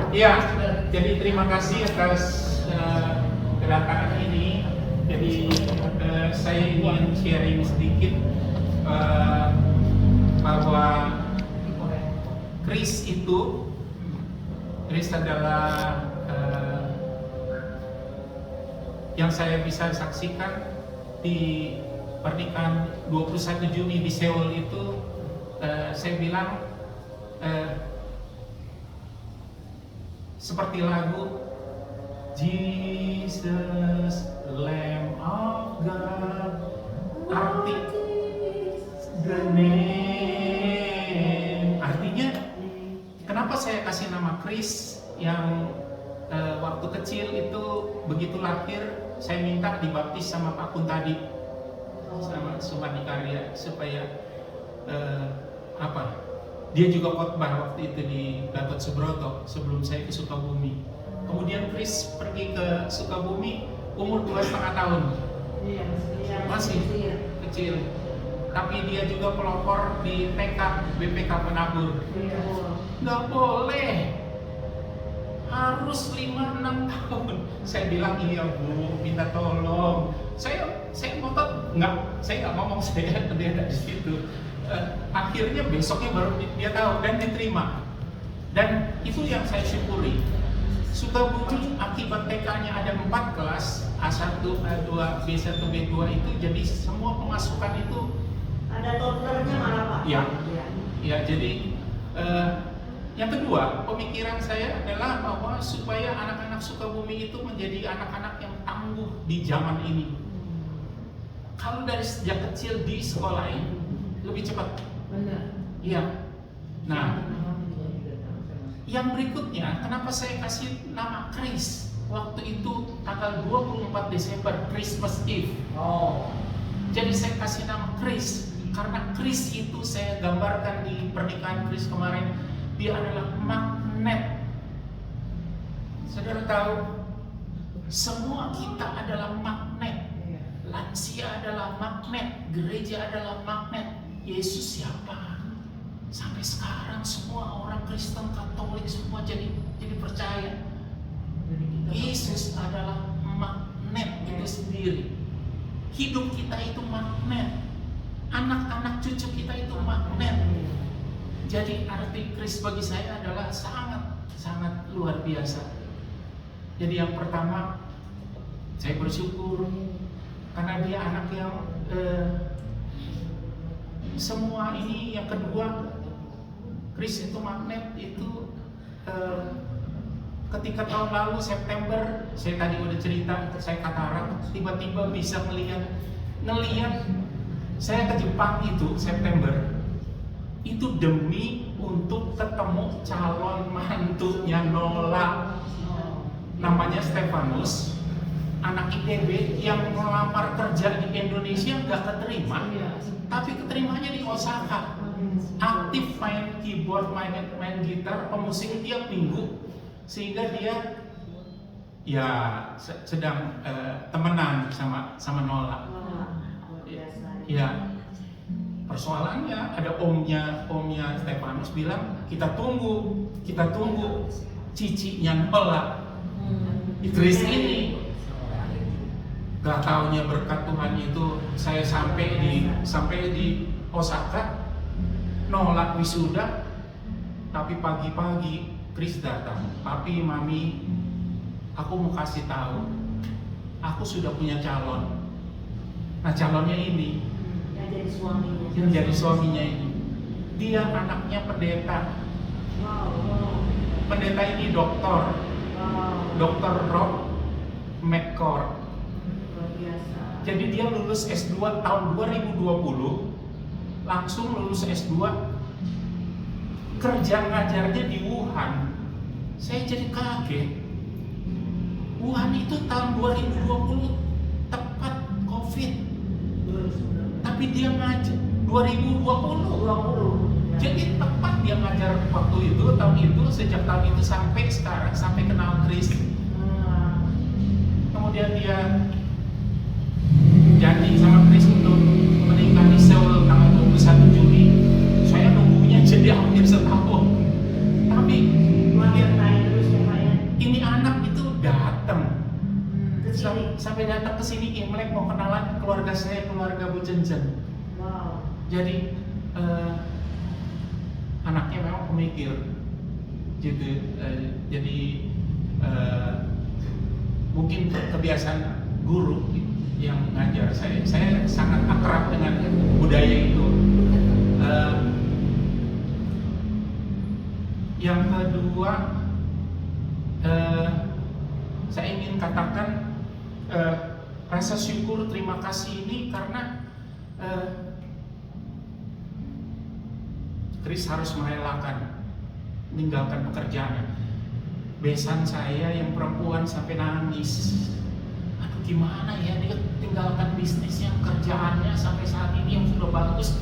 Iya, jadi terima kasih atas kedatangan ini. Jadi saya ingin sharing sedikit bahwa Chris adalah yang saya bisa saksikan di pernikahan 21 Juni di Seoul itu. Saya bilang seperti lagu Jesus Lamb of God, arti the name. Artinya kenapa saya kasih nama Chris yang waktu kecil itu begitu lahir saya minta dibaptis sama Pak Kun tadi, sama Sumardi Karya, supaya dia juga khotbah waktu itu di Gatot Subroto sebelum saya ke Sukabumi. Kemudian Chris pergi ke Sukabumi umur 2,5 tahun. Masih kecil. Tapi dia juga pelopor di TK BPK Penabur. Nggak boleh, harus 5-6 tahun. Saya bilang, iya Bu, minta tolong. Saya ngotot, saya nggak ngomong, saya ada di situ. Akhirnya besoknya baru dia tahu dan diterima. Dan itu yang saya syukuri. Sukabumi akibat TK-nya ada 4 kelas, A1, A2, B1, B2 itu, jadi semua pemasukan itu ada totalnya malah Pak. Ya, jadi yang kedua, pemikiran saya adalah bahwa supaya anak-anak Sukabumi itu menjadi anak-anak yang tangguh di zaman ini. Kalau dari sejak kecil di sekolah ini lebih cepat. Benar. Iya. Nah, yang berikutnya, kenapa saya kasih nama Chris? Waktu itu tanggal 24 Desember, Christmas Eve. Jadi saya kasih nama Chris karena Chris itu saya gambarkan di pernikahan Chris kemarin, dia adalah magnet. Saudara tahu, semua kita adalah magnet. Lansia adalah magnet, gereja adalah magnet. Yesus siapa? Sampai sekarang semua orang Kristen, Katolik semua jadi percaya. Yesus adalah magnet itu sendiri. Hidup kita itu magnet. Anak-anak cucu kita itu magnet. Jadi arti Kris bagi saya adalah sangat luar biasa. Jadi yang pertama, saya bersyukur karena dia anak yang semua ini. Yang kedua, Chris itu magnet itu ketika tahun lalu September, saya tadi udah cerita, saya katarak, tiba-tiba bisa ngelihat saya ke Jepang itu September itu demi untuk ketemu calon mantunya Nola, namanya Stefanus, anak ITB yang melamar kerja di Indonesia nggak keterima, tapi keterimanya di Osaka. Aktif main keyboard, main gitar, pemusik tiap minggu, sehingga dia ya sedang temenan sama Nola. Ya, persoalannya ada omnya Stefanus bilang kita tunggu cicinya Nola, Chris ini. Gak taunya berkat Tuhan itu saya sampai di Osaka, Nola wisuda, tapi pagi-pagi Chris datang, papi, mami, aku mau kasih tahu, aku sudah punya calon. Nah, calonnya ini yang jadi suaminya ini, dia anaknya pendeta. Pendeta ini dokter Rob McCord. Jadi dia lulus S2 tahun 2020, langsung lulus S2, kerja ngajarnya di Wuhan. Saya jadi kaget. Wuhan itu tahun 2020 tepat COVID, tapi dia ngajar 2020. Jadi tepat dia ngajar waktu itu, tahun itu, sejak tahun itu sampai sekarang, sampai kenal Chris. Kemudian dia janji sama Chris untuk menikah di Seoul tanggal 21 Juni. Saya nunggunya jadi hampir setahun. Tapi sampai datang ke sini Imlek mau kenalan keluarga saya, keluarga Bu Jenjen. Wow. Jadi anaknya memang pemikir, gitu. Jadi mungkin kebiasaan guru yang ngajar saya sangat akrab dengan budaya itu. Yang kedua, saya ingin katakan rasa syukur terima kasih ini karena Chris harus merelakan meninggalkan pekerjaannya. Besan saya yang perempuan sampai nangis. Aduh gimana ya, dia tinggalkan bisnisnya, kerjaannya sampai saat ini yang sudah bagus.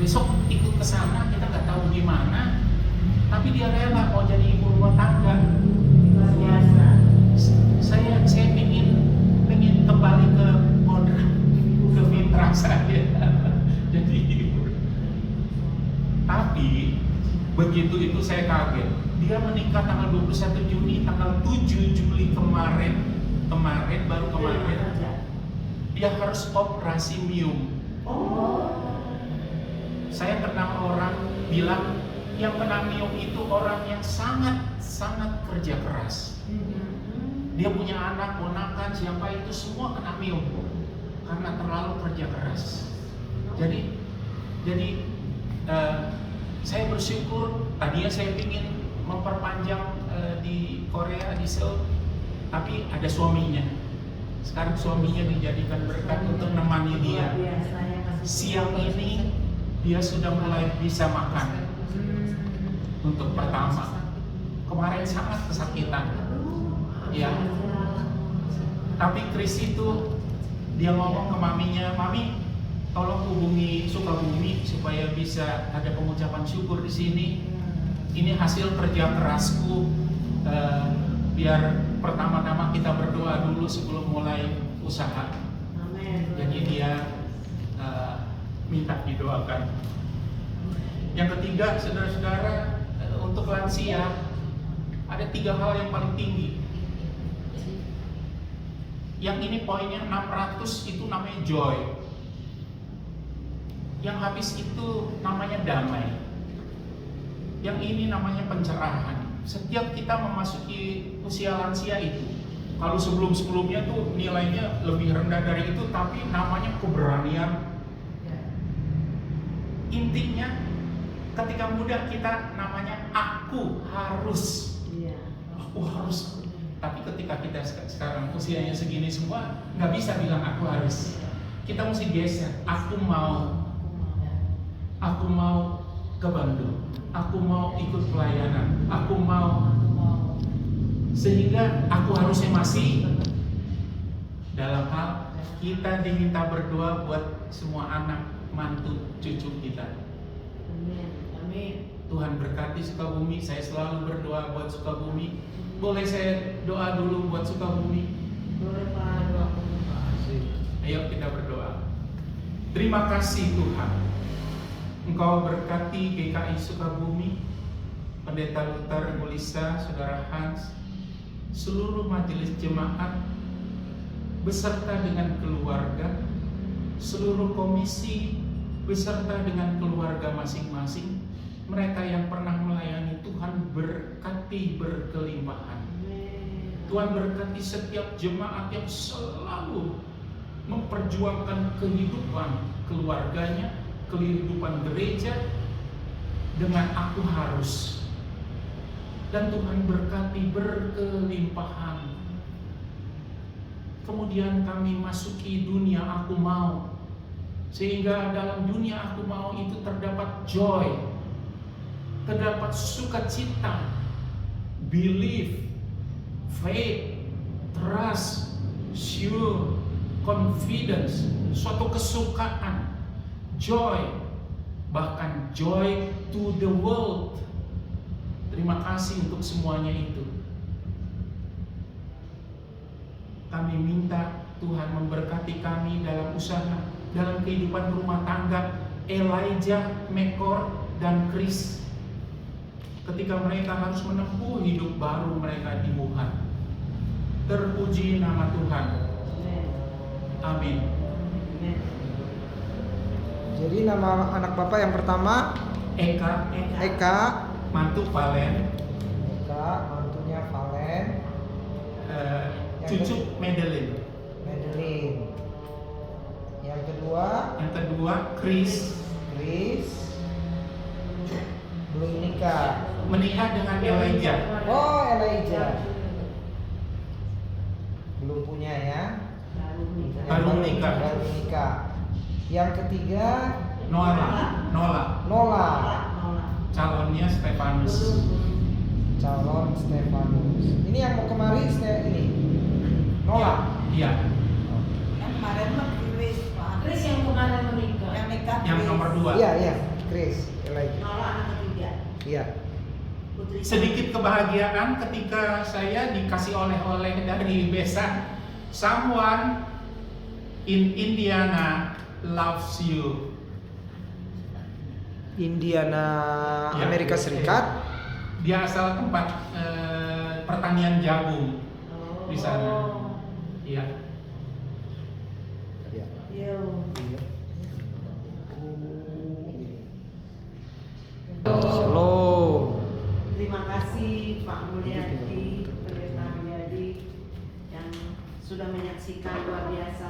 Besok ikut ke sana kita nggak tahu gimana. Tapi dia rela mau jadi ibu rumah tangga. Luar biasa. Saya pengen kembali ke modern, ke fitrah saya. Jadi tapi begitu itu saya kaget. Dia menikah tanggal 21 Juni, tanggal 7 Juli kemarin baru kemarin dia harus operasi miom. Saya kenal orang bilang yang kena miom itu orang yang sangat kerja keras. Dia punya anak, ponakan, siapa itu semua kena miom karena terlalu kerja keras. Jadi saya bersyukur. Tadinya saya ingin memperpanjang di Korea, di Seoul, tapi ada suaminya. Sekarang suaminya dijadikan berkat untuk menemani dia. Siang ini dia sudah mulai bisa makan untuk pertama. Kemarin sangat kesakitan. Ya. Tapi Chris itu dia ngomong ke maminya, "Mami, tolong hubungi Sukabumi supaya bisa ada pengucapan syukur di sini. Ini hasil kerja kerasku. Biar pertama-tama kita berdoa dulu sebelum mulai usaha." Amin. Jadi dia minta didoakan. Yang ketiga, saudara-saudara, untuk lansia ada 3 hal yang paling tinggi. Yang ini poinnya 600 itu namanya joy. Yang habis itu namanya damai. Yang ini namanya pencerahan. Setiap kita memasuki usia lansia itu, kalau sebelum-sebelumnya tuh nilainya lebih rendah dari itu, tapi namanya keberanian. Intinya ketika muda kita namanya aku harus. Aku harus. Tapi ketika kita sekarang usianya segini semua, nggak bisa bilang aku harus. Kita mesti geser. Aku mau ke Bandung. Aku mau ikut pelayanan. Aku mau. Sehingga aku harusnya masih dalam hal kita diminta berdoa buat semua anak, mantu, cucu kita. Amin. Tuhan berkati Sukabumi. Saya selalu berdoa buat Sukabumi. Boleh saya doa dulu buat Sukabumi? Boleh Pak, doa Pak. Ayo kita berdoa. Terima kasih Tuhan, Engkau berkati GKI Sukabumi, Pendeta Luther, Mulisa, Saudara Hans, seluruh majelis jemaat, beserta dengan keluarga, seluruh komisi, beserta dengan keluarga masing-masing. Mereka yang pernah melayani Tuhan berkati berkelimpahan. Tuhan berkati setiap jemaat yang selalu memperjuangkan kehidupan keluarganya, kehidupan gereja dengan aku harus. Dan Tuhan berkati berkelimpahan. Kemudian kami masuki dunia aku mau. Sehingga dalam dunia aku mau itu terdapat joy, terdapat sukacita, belief, faith, trust, sure, confidence, suatu kesukaan, joy, bahkan joy to the world. Terima kasih untuk semuanya itu. Kami minta Tuhan memberkati kami dalam usaha, dalam kehidupan rumah tangga, Elijah, Mekor, dan Chris. Ketika mereka harus menempuh hidup baru mereka di Wuhan. Terpuji nama Tuhan. Amin. Jadi nama anak Bapak yang pertama Eka, Eka, mantu Valen, Eka, mantunya Valen, cucu Madeline. Madeline. Yang kedua Chris, belum nikah. menikah dengan Elijah. Oh, Elijah. Belum punya ya. Baru nikah. Baru nikah. Yang ketiga Nola, calonnya Stefanus. calon Stefanus. Ini yang mau kemari ini. Nola. Iya, Yang kemarin mah Chris, Pak. Chris yang kemarin menikah. Yang nikah. yang Chris. nomor 2. Iya, Chris, Elijah. Nola anak ketiga. Iya. Putri. Sedikit kebahagiaan ketika saya dikasih oleh-oleh dari besan. Someone in Indiana loves you. Indiana, Ya. Amerika Serikat. Dia asal tempat pertanian jagung Oh. di sana. Iya. Iya. Yo. Shalom. Terima kasih Pak Mulyadi, Pendeta Mulyadi yang sudah menyaksikan luar biasa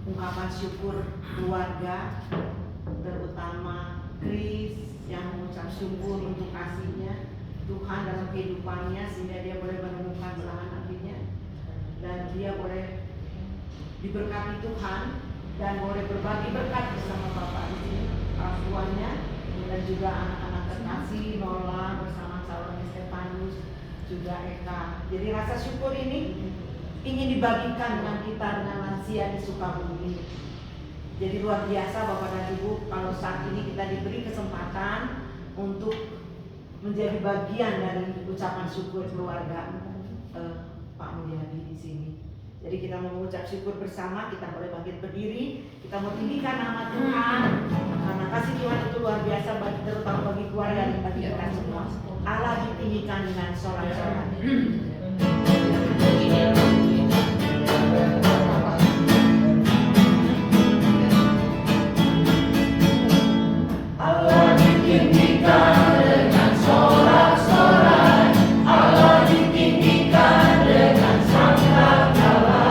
ungkapan syukur keluarga, terutama Chris yang mengucap syukur untuk kasihnya Tuhan dalam kehidupannya sehingga dia boleh menemukan belahan hatinya dan dia boleh diberkati Tuhan dan boleh berbagi berkat bersama Bapak di sini, orang tuanya dan juga anak-anak terkasih Nola bersama calon Stefanus juga Eka. Jadi rasa syukur ini ingin dibagikan dengan kita dengan lansia di Sukabumi. Jadi luar biasa Bapak dan Ibu kalau saat ini kita diberi kesempatan untuk menjadi bagian dari ucapan syukur keluarga Pak Mulyadi di sini. Jadi kita mau mengucap syukur bersama, kita boleh bangkit berdiri, kita mau tinggikan nama Tuhan karena kasih Tuhan itu luar biasa bagi terutama bagi keluarga dan bagi kita semua. Allah ditinggikan dengan sorak-sorai. Allah ditinggikan dengan sorak-sorai, Allah ditinggikan dengan sangkakala,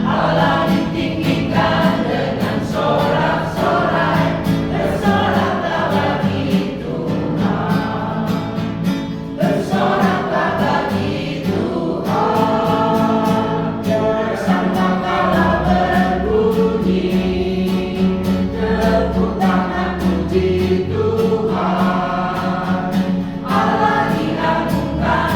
Allah ditinggikan dengan sorak-sorai, bersoraklah bagi Tuhan, bersoraklah bagi Tuhan, bersangkakala berbunyi, tepuk tangan puji Tuhan. Allah diagungkan,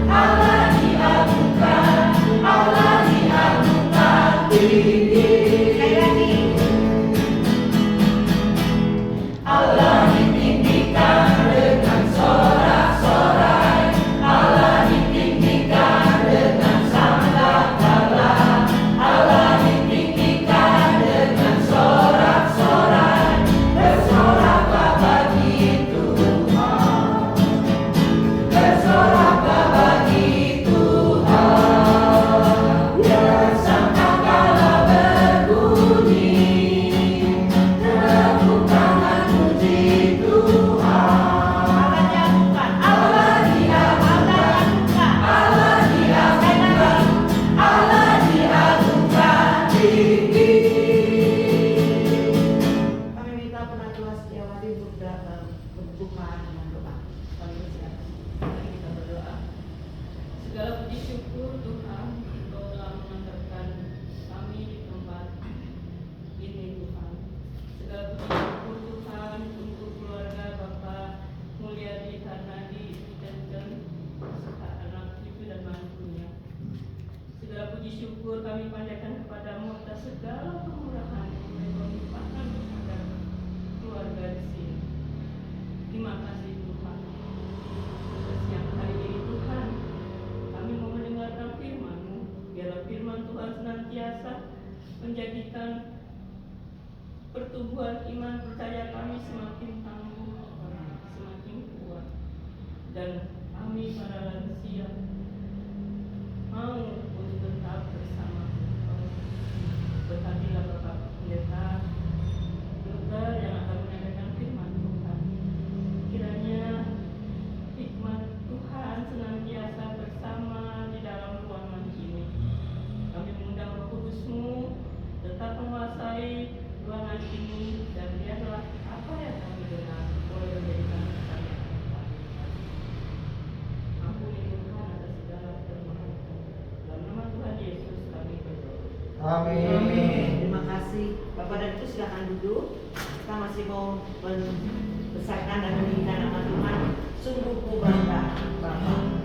Allah diagungkan, Allah diagungkan tinggi. Sekali lagi. Allah ditinggikan dengan sorak-sorai, Allah ditinggikan dengan sangkakala, Allah ditinggikan dengan sorak-sorai, bersoraklah bagi Tuhan, bersoraklah bagi Tuhan, bersangkakala berbunyi, tepuk tangan puji Tuhan. Allah diagungkan, Allah diagungkan, Allah diagungkan tinggi. Kami minta penatuan setiawati untuk berbuka dengan doa. Kami bersiap. Mari kita berdoa. Segala puji syukur Tuhan, Engkau telah mengantarkan kami di tempat ini Tuhan. Segala puji syukur Tuhan untuk keluarga Bapak Mulyadi Karnadi Tenten serta anak cucu dan mantunya. Segala puji syukur kami panjatkan kepadamu atas segala kemurahan yang Engkau limpahkan kepada keluarga di sini. Terima kasih Tuhan. Siang hari ini Tuhan, kami mau mendengarkan firman-Mu. Biarlah firman Tuhan senantiasa menjadikan pertumbuhan iman percaya kami semakin tangguh, semakin kuat. Dan kami para lansia mau untuk tetap Amin. Terima kasih. Bapak dan Ibu silakan duduk. Kita masih mau membesarkan dan meninggikan nama Tuhan. Sungguh ku bangga, Bapak.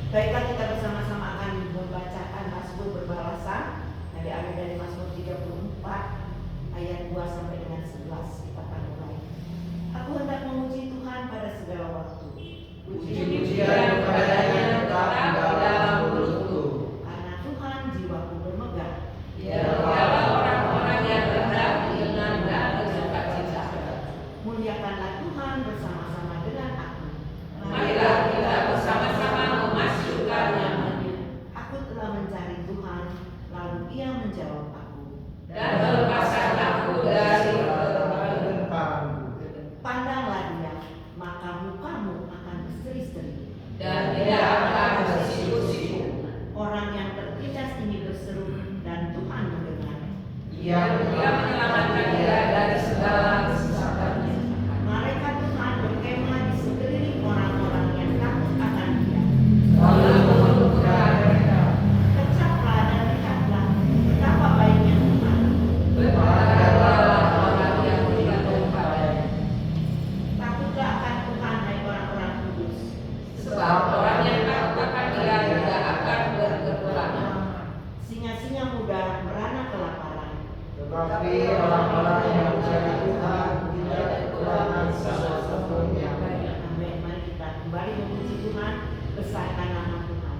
Baiklah, kita bersama-sama akan membacakan Mazmur berbalasan yang diambil dari Mazmur 34 ayat 2 sampai dengan 11. Kita akan mulai. Aku hendak memuji Tuhan pada segala waktu. Puji-pujian kepadanya tetap di dalam mulutku. Karena Tuhan jiwaku bermegah. Dialah orang-orang yang rendah dengan dan bersukacita. Muliakanlah Tuhan bersama-sama dengan aku. Marilah kita bersama-sama memasukkan namanya. Aku telah mencari Tuhan, lalu Ia menjawab aku. Dan melepaskan aku dari Pandanglah Dia, maka mukamu akan berseri-seri. dan tidak akan bersiku-siku. Orang yang tertindas ini berseru dan Tuhan mendengar. Ia menyelamatkan dia dari segala kesesatannya. Malaikat Tuhan berkemah di sekeliling orang-orang yang takut akan Dia. Lalu mengumpulkan mereka. Kecaplah dan lihatlah betapa baiknya Tuhan. Berbahagialah orang yang bergantung padanya. Takutlah akan Tuhan, hai orang-orang kudus. Sebab orang yang takut akan dia tidak akan berkekurangan. Singa-singa muda merana kelaparan. Tetapi orang-orang yang mencari Tuhan tidak kekurangan sesuatu pun yang Amin. Mari kita kembali memuji Tuhan, besarkan nama Tuhan.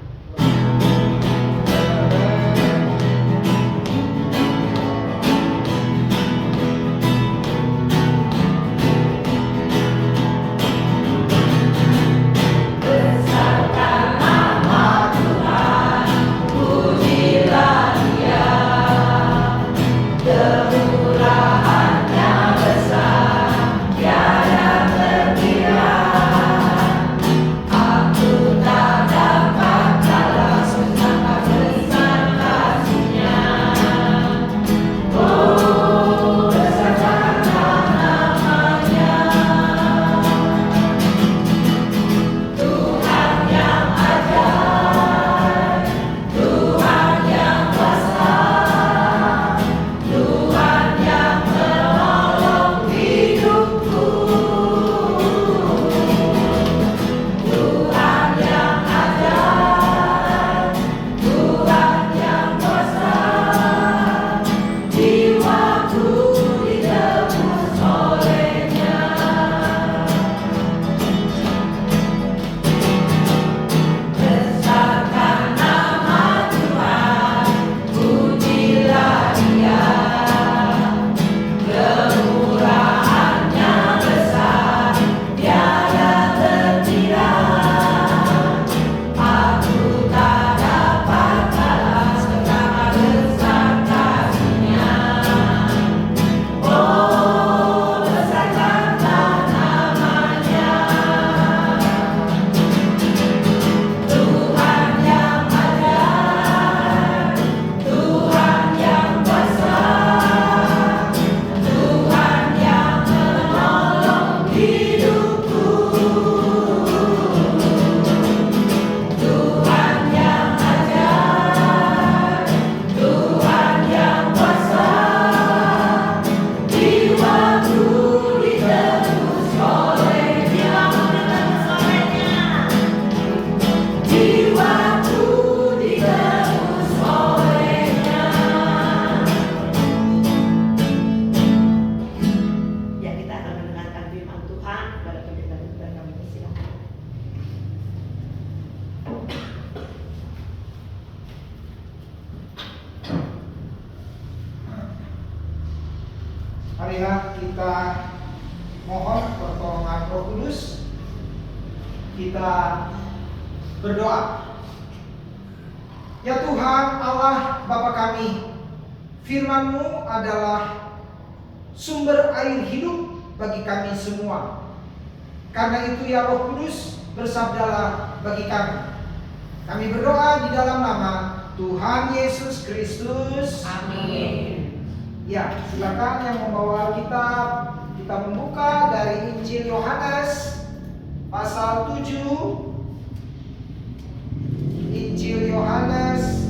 Marilah kita mohon pertolongan Roh Kudus. Kita berdoa. Ya Tuhan Allah Bapa kami, firman-Mu adalah sumber air hidup bagi kami semua. Karena itu ya Roh Kudus, bersabdalah bagi kami. Kami berdoa di dalam nama Tuhan Yesus Kristus. Amin. Ya, silakan yang membawa Alkitab, kita membuka dari Injil Yohanes pasal 7. Injil Yohanes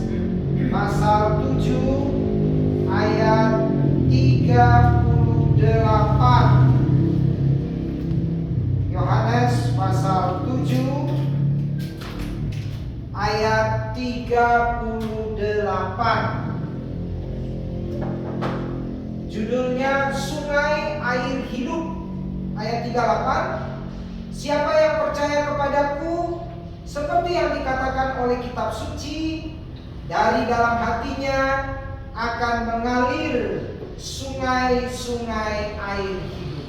pasal 7 ayat 38. Yohanes pasal 7 ayat 38. Judulnya Sungai Air Hidup. Ayat 38. Siapa yang percaya kepadaku, seperti yang dikatakan oleh kitab suci, dari dalam hatinya akan mengalir sungai-sungai air hidup.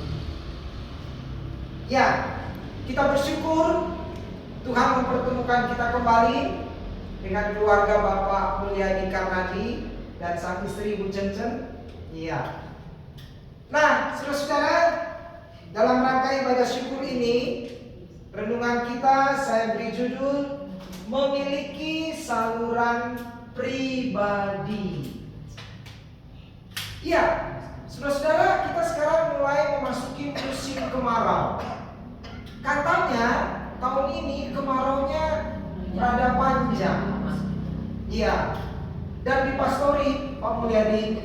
Ya, kita bersyukur Tuhan mempertemukan kita kembali dengan keluarga Bapak Mulyadi Karnadi dan sang istri Bu Cencen. Iya. Nah, saudara-saudara, dalam rangka ibadah syukur ini, renungan kita saya beri judul Memiliki Saluran Pribadi. Iya, saudara-saudara, kita sekarang mulai memasuki musim kemarau. Katanya tahun ini kemaraunya rada panjang. Iya. Dan di pastori Pak Mulyadi,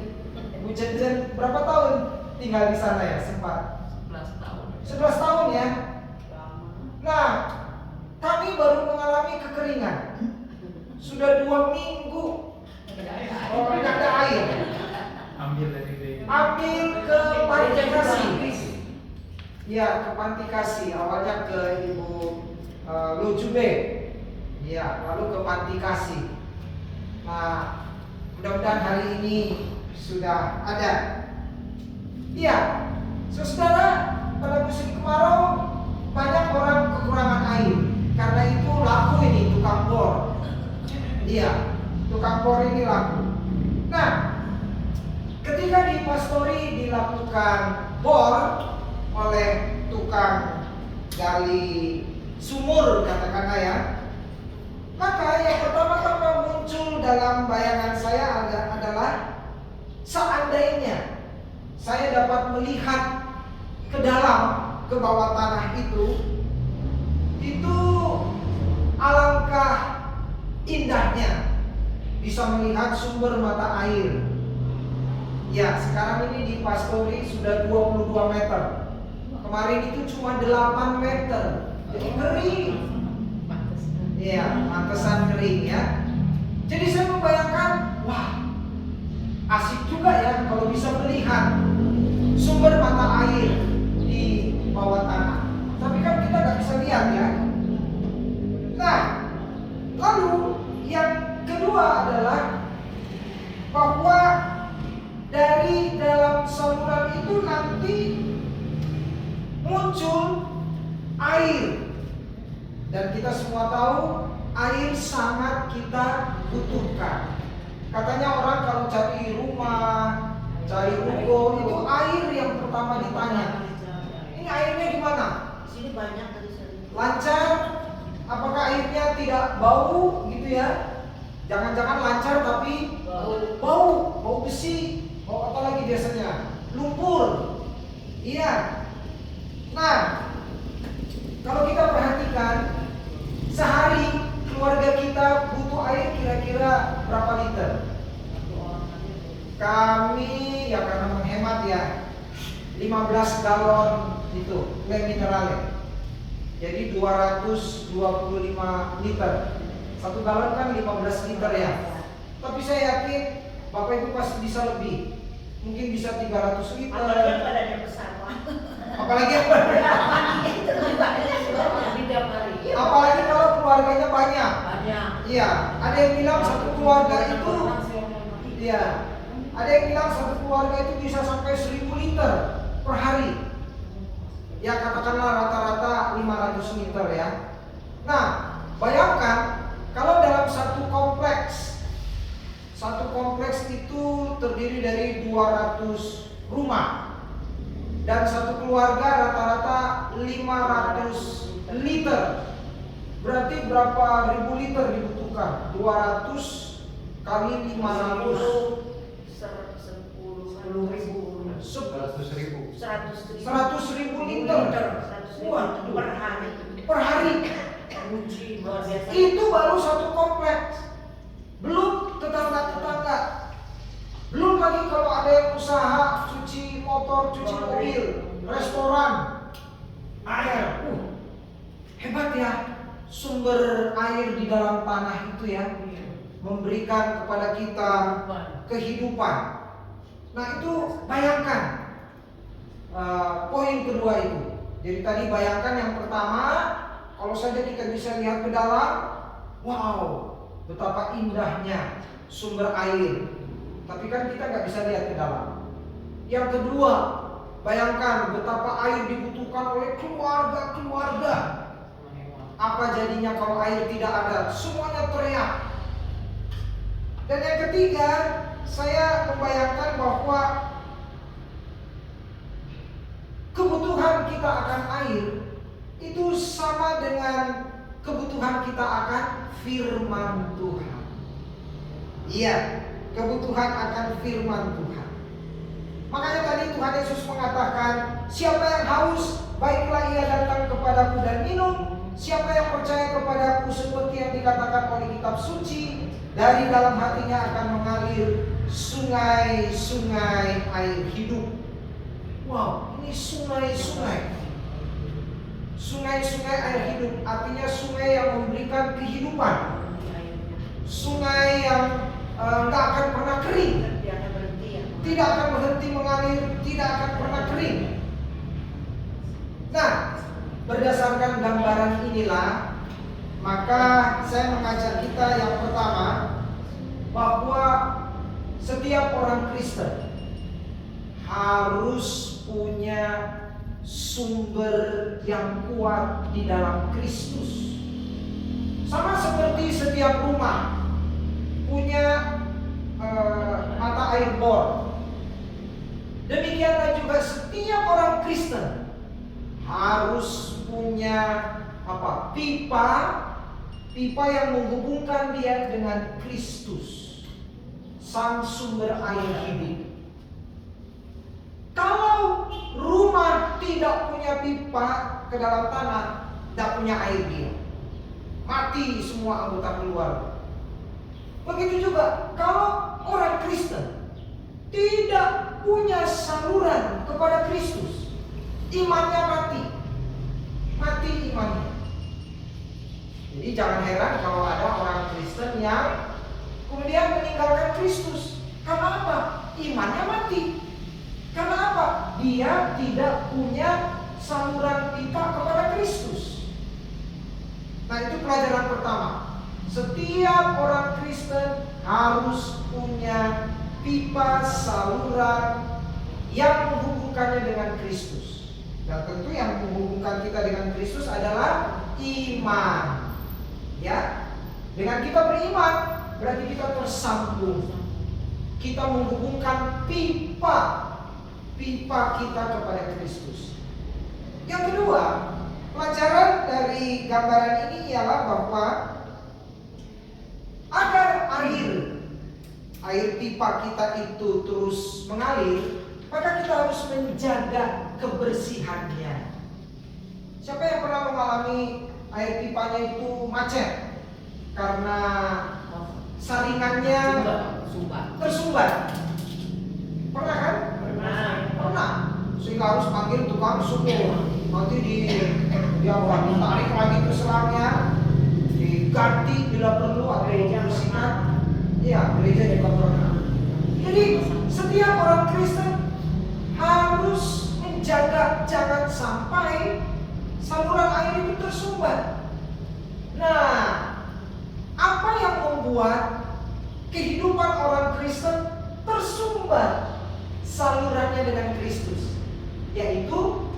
Bu Cencen berapa tahun tinggal di sana ya? Sempat 11 tahun. 11 tahun ya. Nah, kami baru mengalami kekeringan. Sudah 2 minggu. Oh, tidak ada air. Ambil dari Ambil ke panti kasih. Ya, ke panti kasih. Awalnya ke Ibu Lujube. Ya, lalu ke panti kasih. Nah, mudah-mudahan hari ini sudah ada. Iya, saudara, pada musim kemarau banyak orang kekurangan air. Karena itu laku ini tukang bor. Iya, tukang bor ini laku. Nah, ketika di pastori dilakukan bor oleh tukang gali sumur katakanlah ya, maka yang pertama-tama muncul dalam bayangan saya adalah seandainya saya dapat melihat ke dalam, ke bawah tanah itu alangkah indahnya bisa melihat sumber mata air. Ya, sekarang ini di pastori sudah 22 meter. Kemarin itu cuma 8 meter. Jadi kering. Iya, pantesan kering ya. Jadi saya membayangkan, wah, asik juga ya kalau bisa melihat sumber mata air di bawah tanah. Tapi kan kita nggak bisa lihat ya. Nah, lalu yang kedua adalah bahwa dari dalam saluran itu nanti muncul air. Dan kita semua tahu air sangat kita butuhkan. Katanya orang kalau cari rumah, cari ruko, itu air yang pertama ditanya. Ini airnya gimana? Sini banyak tadi saya. Lancar? Apakah airnya tidak bau gitu ya? Jangan-jangan lancar tapi bau besi, bau apa lagi biasanya? Lumpur. Iya. Nah, kalau kita perhatikan sehari keluarga kita butuh air kira-kira berapa liter? Kami ya karena menghemat ya 15 galon itu air mineral. Jadi 225 liter. 1 galon kan 15 liter ya. Tapi saya yakin Bapak Ibu pasti bisa lebih. Mungkin bisa 300 liter. Apalagi badannya besar, Pak. Apalagi Itu badannya besar, tiap hari. apalagi kalau keluarganya banyak. Banyak. Iya, ada yang bilang satu keluarga itu iya Ada yang bilang satu keluarga itu bisa sampai 1000 liter per hari. Ya katakanlah rata-rata 500 liter ya. Nah, bayangkan kalau dalam satu kompleks itu terdiri dari 200 rumah. Dan satu keluarga rata-rata 500 liter. Berarti berapa ribu liter dibutuhkan? 200 kali 500. 100 ribu liter. Wah, per hari. Itu baru satu kompleks. Belum tetangga-tetangga. Belum lagi kalau ada yang usaha cuci motor, cuci mobil, restoran, air. Hebat ya, sumber air di dalam tanah itu ya, memberikan kepada kita kehidupan. Nah itu bayangkan poin kedua itu. Jadi tadi bayangkan yang pertama, kalau saja kita bisa lihat ke dalam, wow, betapa indahnya sumber air. Tapi kan kita nggak bisa lihat ke dalam. Yang kedua, bayangkan betapa air dibutuhkan oleh keluarga-keluarga. Apa jadinya kalau air tidak ada? Semuanya teriak. Dan yang ketiga, saya membayangkan bahwa kebutuhan kita akan air itu sama dengan kebutuhan kita akan firman Tuhan. Iya, kebutuhan akan firman Tuhan. Makanya tadi Tuhan Yesus mengatakan, siapa yang haus, baiklah ia datang kepadaku dan minum. Siapa yang percaya kepadaku seperti yang dikatakan oleh kitab suci, dari dalam hatinya akan mengalir sungai-sungai air hidup. Wow, ini sungai-sungai. Sungai-sungai air hidup artinya sungai yang memberikan kehidupan. Sungai yang nggak akan pernah kering. Tidak akan berhenti mengalir, tidak akan pernah kering. Nah, berdasarkan gambaran inilah, maka saya mengajak kita yang pertama bahwa setiap orang Kristen harus punya sumber yang kuat di dalam Kristus. Sama seperti setiap rumah punya mata air bor. Demikianlah juga setiap orang Kristen harus punya pipa yang menghubungkan dia dengan Kristus, sang sumber air hidup. Kalau rumah tidak punya pipa ke dalam tanah, tidak punya air dia, mati semua anggota keluarga. Begitu juga kalau orang Kristen tidak punya saluran kepada Kristus, imannya mati imannya. Jadi jangan heran kalau ada orang Kristen yang kemudian meninggalkan Kristus. Karena apa? Imannya mati. Karena apa? Dia tidak punya saluran pipa kepada Kristus. Nah, itu pelajaran pertama. Setiap orang Kristen harus punya pipa saluran yang menghubungkannya dengan Kristus. Dan tentu yang menghubungkan kita dengan Kristus adalah iman. Ya, dengan kita beriman berarti kita tersambung. Kita menghubungkan pipa kita kepada Kristus. Yang kedua, pelajaran dari gambaran ini ialah bahwa agar air pipa kita itu terus mengalir, maka kita harus menjaga kebersihannya. Siapa yang pernah mengalami air pipanya itu macet karena saringannya tersumbat? Pernah kan? Pernah. Sehingga harus panggil tukang sumur. Nanti dia tarik lagi ke selangnya, diganti bila perlu atau dibersihkan. Iya, gereja juga pernah. Jadi setiap orang Kristen harus menjaga jangan sampai saluran air itu tersumbat. Nah, apa yang membuat kehidupan orang Kristen tersumbat tersumbat salurannya dengan Kristus, yaitu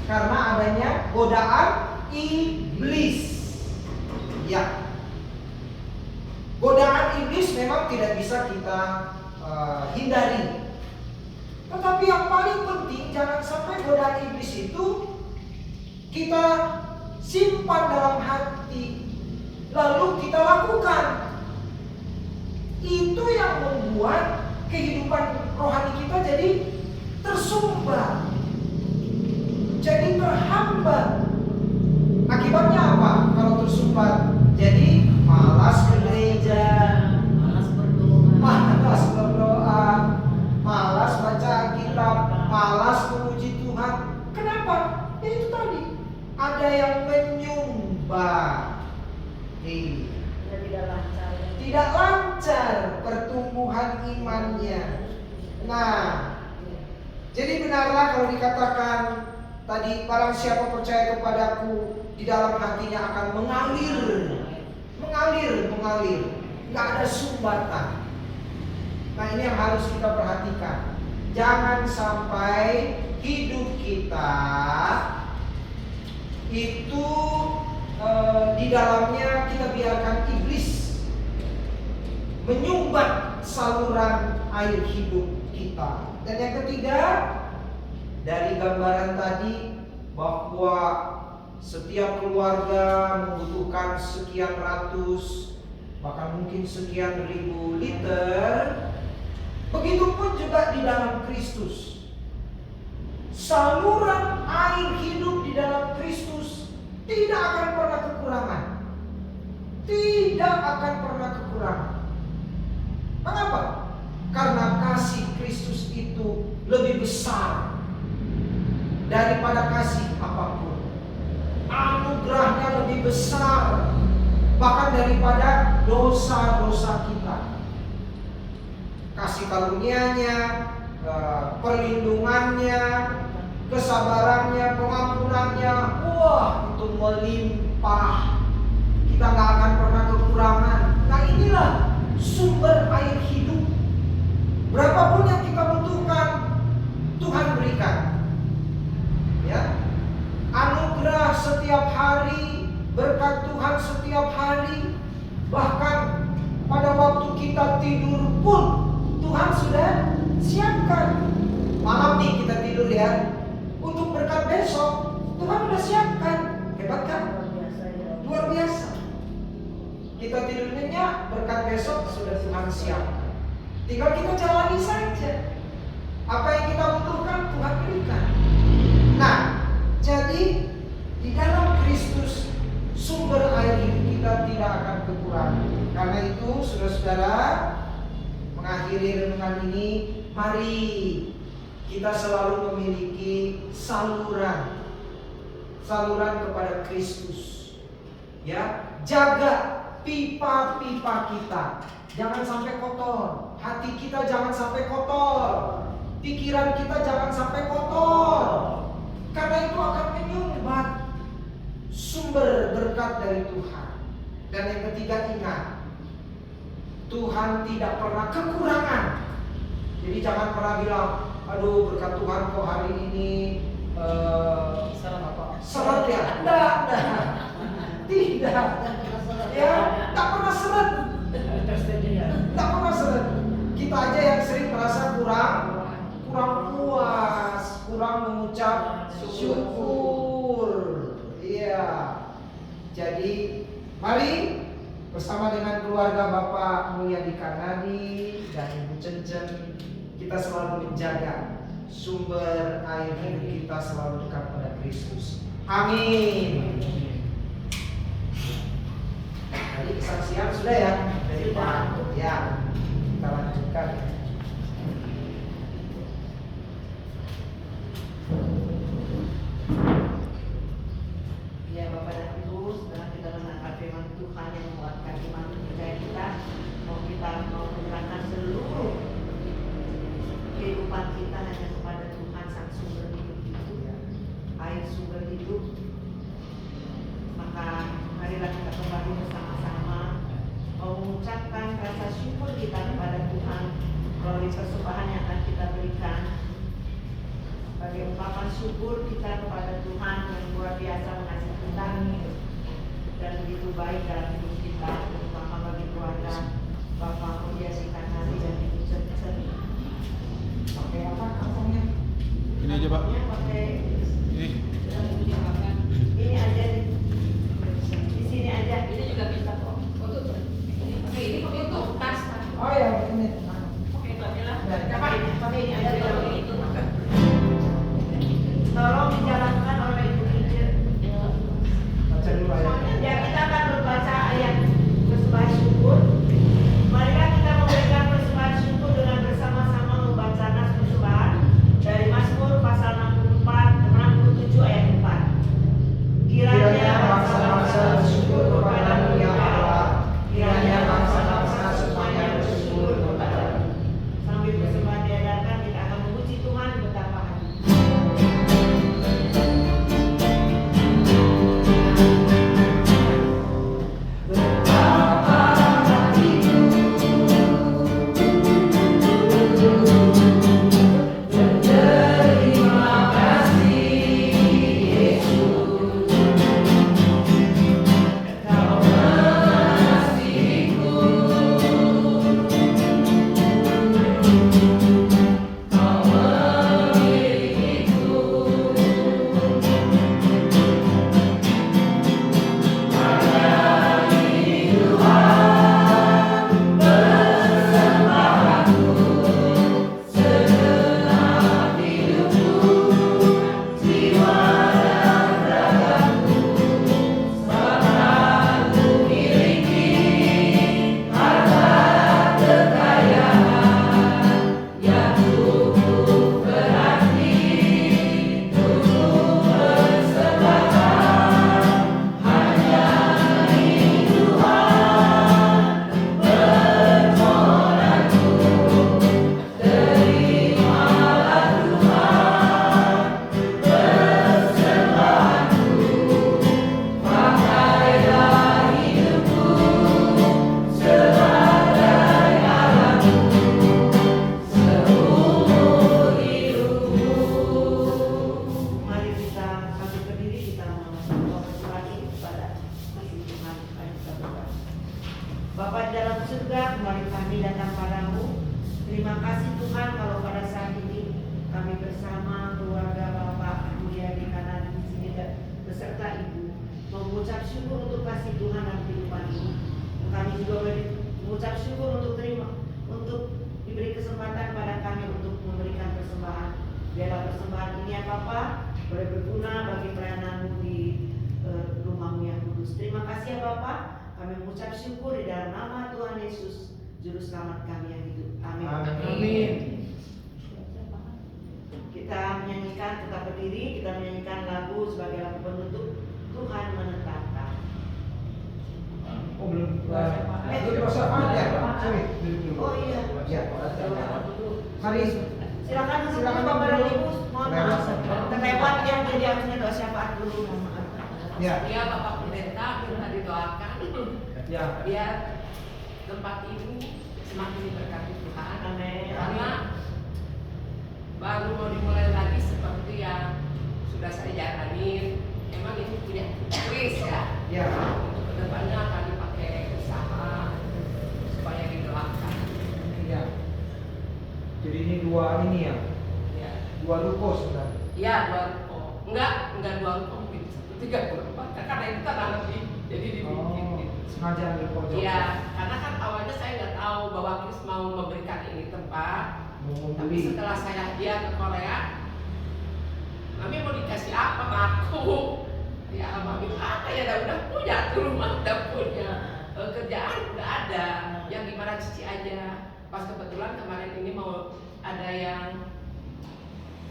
karena adanya godaan iblis. Ya, godaan iblis memang tidak bisa kita hindari. Tetapi yang paling penting, jangan sampai godaan iblis itu kita simpan dalam hati, lalu kita lakukan. Itu yang membuat kehidupan rohani kita jadi tersumbat, jadi terhambat. Akibatnya apa kalau tersumbat? Jadi malas ke gereja, Malas berdoa. malas baca Alkitab, malas memuji Tuhan. Kenapa? Ya itu tadi, ada yang menyumbat. Tidak lancar pertumbuhan imannya. Nah, jadi benarlah kalau dikatakan tadi, barang siapa percaya kepadaku, di dalam hatinya akan mengalir. Nggak ada sumbatan. Nah, ini yang harus kita perhatikan. Jangan sampai hidup kita itu di dalamnya kita biarkan iblis menyumbat saluran air hidup kita. Dan yang ketiga, dari gambaran tadi, bahwa setiap keluarga membutuhkan sekian ratus, bahkan mungkin sekian ribu liter. Begitupun juga di dalam Kristus. Saluran air hidup di dalam Kristus tidak akan pernah kekurangan. Tidak akan pernah kekurangan. Mengapa? Karena kasih Kristus itu lebih besar daripada kasih apapun. Anugerahnya lebih besar bahkan daripada dosa-dosa kita. Kasih karunia-Nya, perlindungannya, kesabarannya, pengampunannya, wah, itu melimpah. Kita nggak akan pernah kekurangan. Nah, inilah sumber air hidup. Berapapun yang kita butuhkan, Tuhan berikan. Ya, anugerah setiap hari, berkat Tuhan setiap hari. Bahkan pada waktu kita tidur pun Tuhan sudah siapkan. Malam nih kita tidur ya, untuk berkat besok Tuhan sudah siapkan. Hebat kan? Luar biasa. Kita tidur nyenyak, berkat besok sudah Tuhan siapkan. Tinggal kita jalani saja. Apa yang kita butuhkan Tuhan berikan. Nah, jadi di dalam Kristus sumber air hidup kita tidak akan kekurangan. Karena itu, saudara-saudara, mengakhiri renungan ini, mari kita selalu memiliki saluran kepada Kristus. Ya, jaga pipa-pipa kita, jangan sampai kotor. Hati kita jangan sampai kotor. Pikiran kita jangan sampai kotor. Karena itu akan menyumbat sumber berkat dari Tuhan. Dan yang ketiga, ingat, Tuhan tidak pernah kekurangan. Jadi jangan pernah bilang, aduh berkat Tuhan kok hari ini seret ya. Tidak. Ya, tak pernah seret. Tak pernah seret. Kita aja yang sering merasa kurang puas, kurang mengucap syukur. Iya. Jadi mari bersama dengan keluarga Bapak Mulyadi Kanadi dan Ibu Cencen, kita selalu menjaga sumber air hidup kita selalu dekat pada Kristus. Amin. Tadi kesaksian sudah ya dari Pak. Ya, kita lanjutkan. Ya Bapak dan Ibu, setelah kita menangkap firman Tuhan yang menguatkan iman percaya kita, kita mau menyerahkan seluruh kehidupan kita hanya kepada Tuhan sang sumber hidup itu, air sumber hidup. Maka marilah kita kembali bersama-sama mengucapkan rasa syukur kita kepada Tuhan melalui persembahan yang akan kita berikan sebagai ungkapan syukur kita kepada Tuhan yang luar biasa mengasihi kami dan begitu baik dalam hidup kita, terutama bagi keluarga Bapak Mulia Sikanari dan Ibu Ceri. Pakai apa kantongnya? Ini aja Pak. Pakai Ini. ini aja di sini aja. Ini juga bisa kok. Untuk ini untuk tas. Oh ya, ini. Oke, itu aja lah. Pakai ini aja. Kalau itu maka. Tolong dijalankan oleh Ibu Injil. Baca dulu ayat. Ya, kita akan membaca ayat persembahan syukur. Marilah kita memberikan persembahan syukur dengan bersama-sama membaca nas persembahan dari Mazmur pasal 67 ayat 4. Kiranya bangsa-bangsa bersyukur kepadamu ya Allah. Kiranya bangsa-bangsa semuanya bersyukur kepadamu. Sambil persembahan diadakan, kita akan memuji Tuhan betapa hati. Mari kita bangkit berdiri, kita berdoa lagi kepada kasih Tuhan. Mari kita berdoa. Bapa di dalam surga, kembali kami datang padamu. Terima kasih Tuhan kalau pada saat ini kami bersama keluarga Bapak Mulia di kanan di sini dan beserta Ibu mengucap syukur untuk kasih Tuhan dalam kehidupan ini. Kami juga mengucap syukur untuk diberi kesempatan pada kami untuk memberikan persembahan. Biarlah persembahan ini ya Bapak boleh berguna bagi pelayananmu di rumahmu yang kudus. Terima kasih ya Bapak. Kami mengucap syukur di dalam nama Tuhan Yesus, Juru Selamat kami yang hidup. Amin. Amin. Kita menyanyikan, tetap berdiri, kita menyanyikan lagu sebagai lagu penutup Tuhan menetapkan. Oh belum. Itu syafaat ya Pak. Sorry. Oh iya. Ya. Mari. Silakan Bapak dan Ibu. Mohon maaf. Terlewat yang jadi harusnya doa syafaat dulu. Mohon maaf. Ya. Ya Bapak Pendeta minta didoakan. Ya. Biar tempat ini semakin diberkati Tuhan. Amin. Karena baru mau dimulai lagi seperti yang sudah saya jalanin. Emang ini punya Kris ya. Ya. Untuk kedepannya akan dipakai usaha supaya didoakan. Ya. Jadi ini dua ini ya. Ya, Dua ruko sebenarnya. ya 2 ruko. Enggak 2 ruko, mungkin 134. Karena itu tanah lebih, jadi dibikin gitu. Sengaja ambil pojok. Iya, karena kan awalnya saya nggak tahu bahwa Kris mau memberikan ini tempat. Mau Tapi membeli. setelah saya dia ke Korea, Mami mau dikasih apa sama aku? Ya Mami apa ya, udah punya tuh rumah, udah punya kerjaan udah ada. Yang gimana Cici aja. Pas kebetulan kemarin ini mau ada yang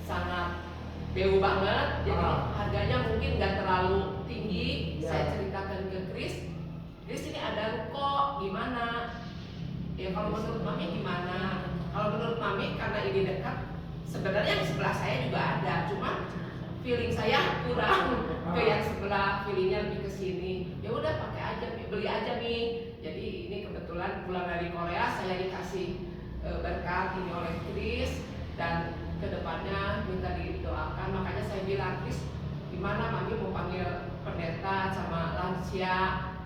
sangat BU banget, jadi harganya mungkin nggak terlalu tinggi. Ya. Saya ceritakan ke Kris ini ada ruko gimana? Ya kalau menurut Mami gimana? Kalau menurut Mami karena ini dekat, sebenarnya di sebelah saya juga ada, cuma feeling saya kurang ke yang sebelah, feelingnya lebih ke sini. Ya udah pakai aja, beli aja nih. Jadi ini kebetulan pulang dari Korea saya dikasih berkat ini oleh Kris, dan kedepannya minta didoakan. Makanya saya bilang, Kris, gimana Mami mau panggil pendeta sama lansia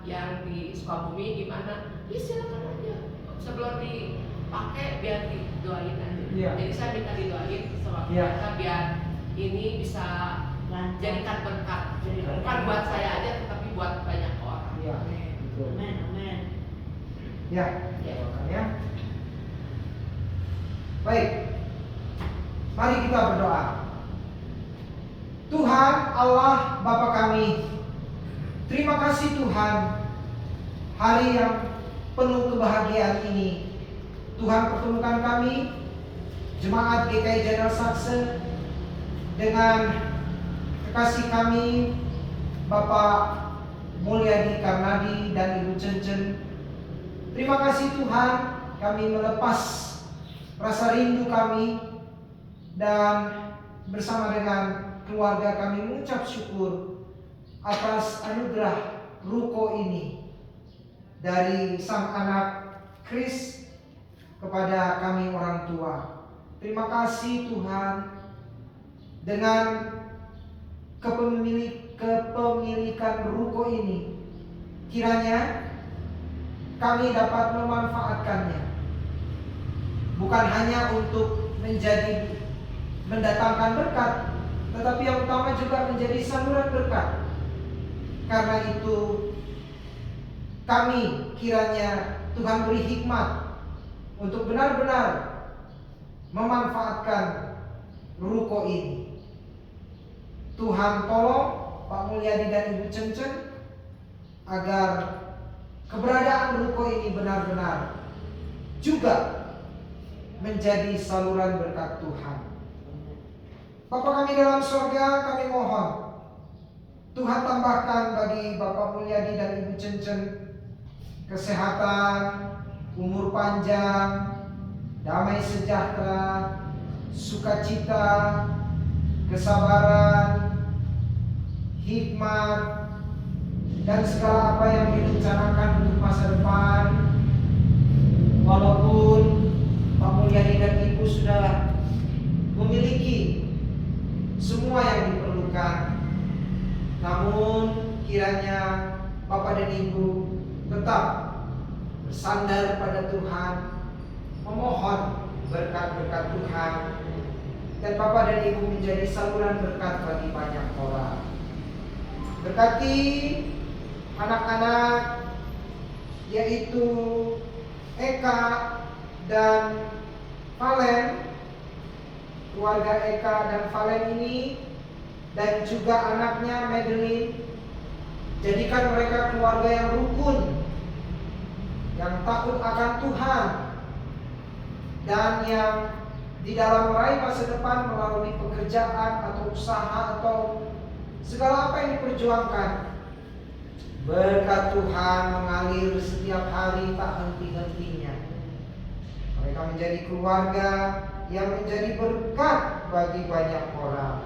yang di Sukabumi gimana? Ya silakan aja, sebelum dipakai biar didoain aja. Iya. Jadi saya minta didoain sama Iya. pendeta biar ini bisa Lancar. jadikan berkat, Jadi berkat. bukan buat saya aja tetapi buat banyak orang. Iya. Betul. Amin, amin. Ya, Ya. doakan ya. Baik. Mari kita berdoa. Tuhan Allah Bapa kami, terima kasih Tuhan, hari yang penuh kebahagiaan ini. Tuhan pertemukan kami, jemaat GKI General Sakse, dengan kekasih kami Bapak Mulyadi Karnadi dan Ibu Cencen. Terima kasih Tuhan, kami melepas rasa rindu kami dan bersama dengan keluarga kami mengucap syukur atas anugerah ruko ini dari sang anak Kris kepada kami orang tua. Terima kasih Tuhan, dengan kepemilikan ruko ini, kiranya kami dapat memanfaatkannya bukan hanya untuk mendatangkan berkat, tetapi yang utama juga menjadi saluran berkat. Karena itu kami kiranya Tuhan beri hikmat untuk benar-benar memanfaatkan ruko ini. Tuhan tolong Pak Mulyadi dan Ibu Cencen agar keberadaan ruko ini benar-benar juga menjadi saluran berkat Tuhan. Bapa kami dalam surga, kami mohon Tuhan tambahkan bagi Bapak Mulyadi dan Ibu Cencen kesehatan, umur panjang, damai sejahtera, sukacita, kesabaran, hikmat, dan segala apa yang direncanakan untuk masa depan. Walaupun Pak Mulyadi dan Ibu sudah memiliki semua yang diperlukan, namun kiranya Bapak dan Ibu tetap bersandar pada Tuhan, memohon berkat-berkat Tuhan, dan Bapak dan Ibu menjadi saluran berkat bagi banyak orang. Berkati anak-anak, yaitu Eka dan Valen, keluarga Eka dan Valen ini, dan juga anaknya Madeline. Jadikan mereka keluarga yang rukun, yang takut akan Tuhan, dan yang di dalam meraih masa depan melalui pekerjaan atau usaha atau segala apa yang diperjuangkan, berkat Tuhan mengalir setiap hari tak henti-hentinya. Mereka menjadi keluarga yang menjadi berkat bagi banyak orang.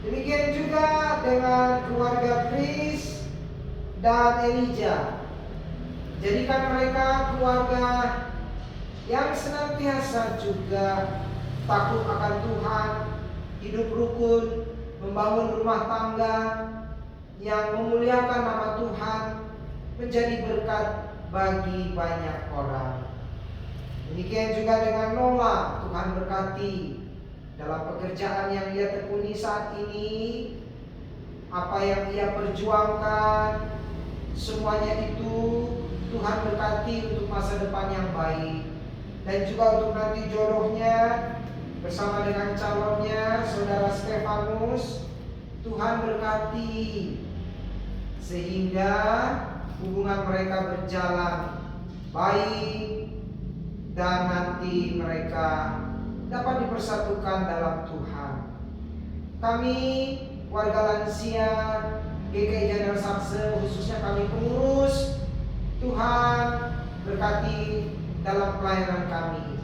Demikian juga dengan keluarga Kris dan Elijah. Jadikan mereka keluarga yang senantiasa juga takut akan Tuhan, hidup rukun, membangun rumah tangga yang memuliakan nama Tuhan, menjadi berkat bagi banyak orang. Demikian juga dengan Nola, Tuhan berkati dalam pekerjaan yang ia tekuni saat ini, apa yang ia perjuangkan, semuanya itu Tuhan berkati untuk masa depan yang baik. Dan juga untuk nanti jodohnya bersama dengan calonnya, Saudara Stefanus, Tuhan berkati sehingga hubungan mereka berjalan baik dan nanti mereka dapat dipersatukan dalam Tuhan. Kami warga lansia GKI General Sakse, khususnya kami pengurus, Tuhan berkati dalam pelayanan kami,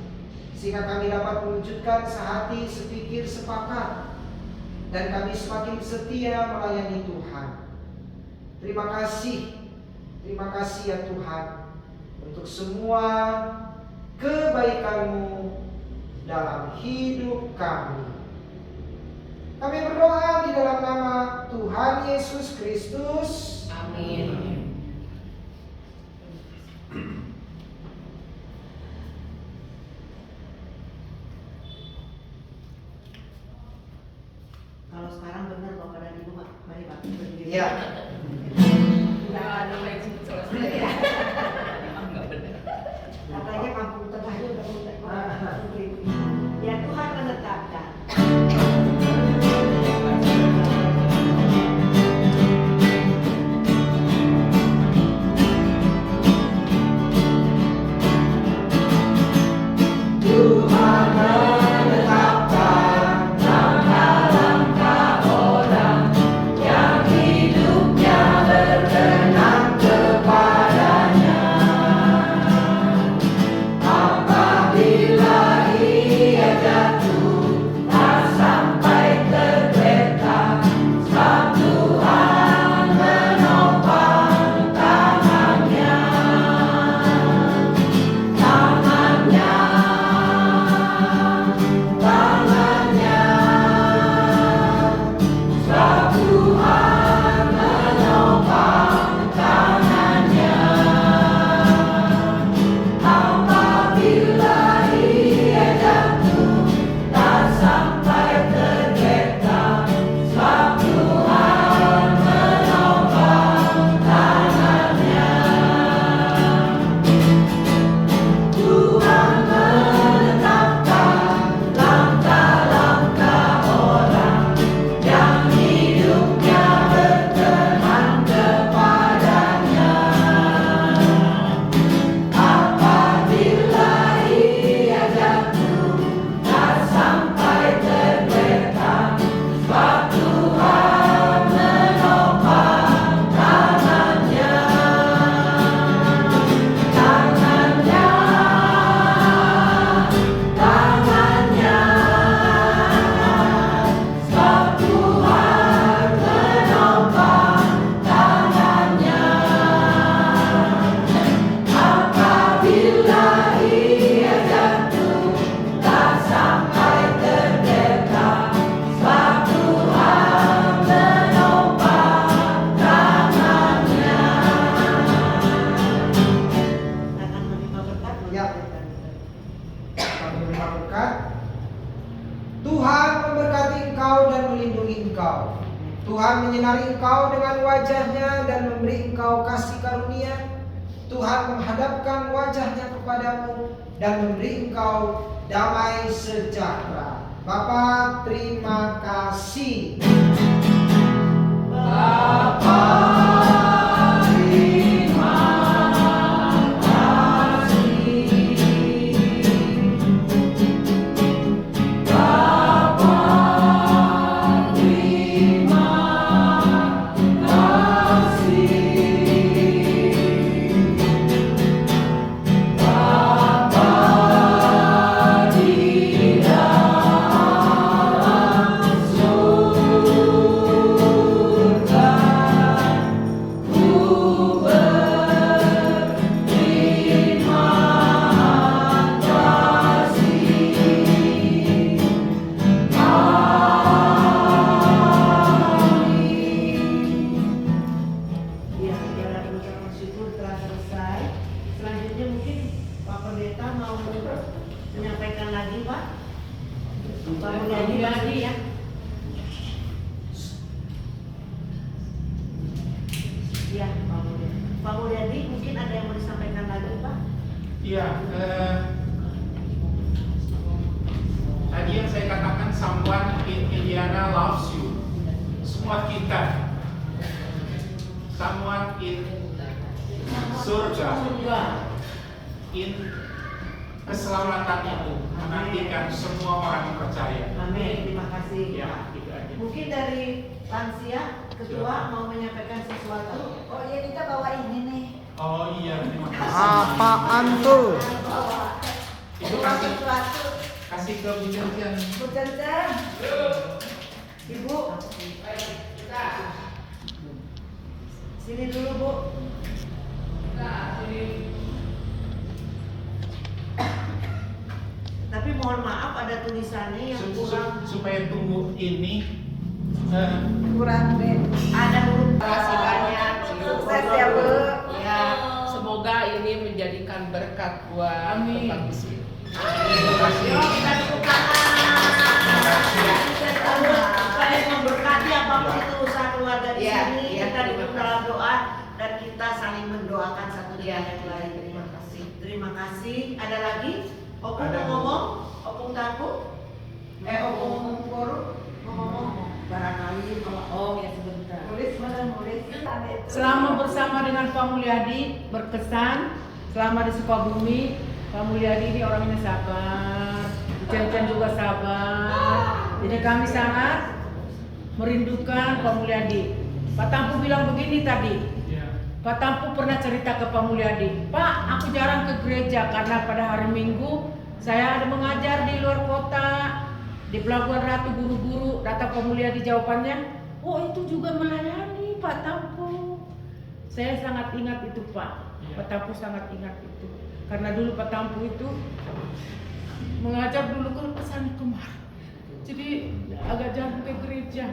sehingga kami dapat mewujudkan sehati, sepikir, sepakat, dan kami semakin setia melayani Tuhan. Terima kasih ya Tuhan untuk semua kebaikan-Mu dalam hidup kami. Kami berdoa di dalam nama Tuhan Yesus Kristus. Amin. Kalau sekarang benar Bapak dan Ibu, mari Pak berdiri. Ya. Katanya kampung tengahnya udah mulai. Ya Tuhan menetapkan. Tuhan memberkati engkau dan melindungi engkau. Tuhan menyinari engkau dengan wajah-Nya dan memberi engkau kasih karunia. Tuhan menghadapkan wajah-Nya kepadamu dan memberi engkau damai sejahtera. Bapa, terima kasih. Bapa, terima kasih. Bapa, terima kasih. Bapa di dalam surga, ku berterima kasih. Ya, ibadah pengucapan syukur telah selesai. Selanjutnya mungkin Pak Pendeta mau menyampaikan lagi, Pak. Pak Mulyadi lagi ya. Ya, Pak Mulyadi. Pak Mulyadi mungkin ada yang mau disampaikan lagi, Pak. Iya, tadi yang saya katakan someone in Indiana loves you. Semua kita, someone in surga, in keselamatan itu menantikan semua orang yang percaya. Amin. Terima kasih. Ya, Pak. gitu aja. Mungkin dari Lansia, Ketua mau menyampaikan sesuatu. Oh iya, kita bawa ini nih. Oh iya, terima kasih. Apaan tuh? Itu Bawa kasih sesuatu. kasih ke Bu Jen. Bu Jen. Ibu, sini dulu, Bu. tulisannya yang kurang. supaya tumbuh ini Kurang deh. Ada huruf Kasih banyak. Sukses ya, Bu. Ya, semoga ini menjadikan berkat buat Amin. tempat di sini. terima kasih. Yuk kita tepuk tangan. Supaya memberkati apapun itu usaha keluarga di Ya, sini. ya, Kita terima duduk kasih. dalam doa dan kita saling mendoakan satu Ya, dengan yang lain. terima kasih. Terima kasih. Ada lagi? Opung Ada. mau ngomong? Opung Taku? Opung Koru? Mau ngomong? Barangkali kalau ya sebentar. Nulis mana nulis? Selama bersama dengan Pak Mulyadi berkesan, selama di Sukabumi, Pak Mulyadi ini orangnya sabar, Cen juga sabar. Jadi kami sangat merindukan Pak Mulyadi. Pak Tampu bilang begini tadi, Ya. Pak Tampu pernah cerita ke Pak Mulyadi, Pak, aku jarang ke gereja karena pada hari Minggu saya ada mengajar di luar kota, di Pelabuhan Ratu guru-guru. Datang Pak Mulyadi jawabannya, oh itu juga melayani Pak Tampu. Saya sangat ingat itu Pak, Pak Tampu sangat ingat itu. Karena dulu Pak Tampu itu mengajar dulu ke sana kemari. Jadi agak jarang ke gereja.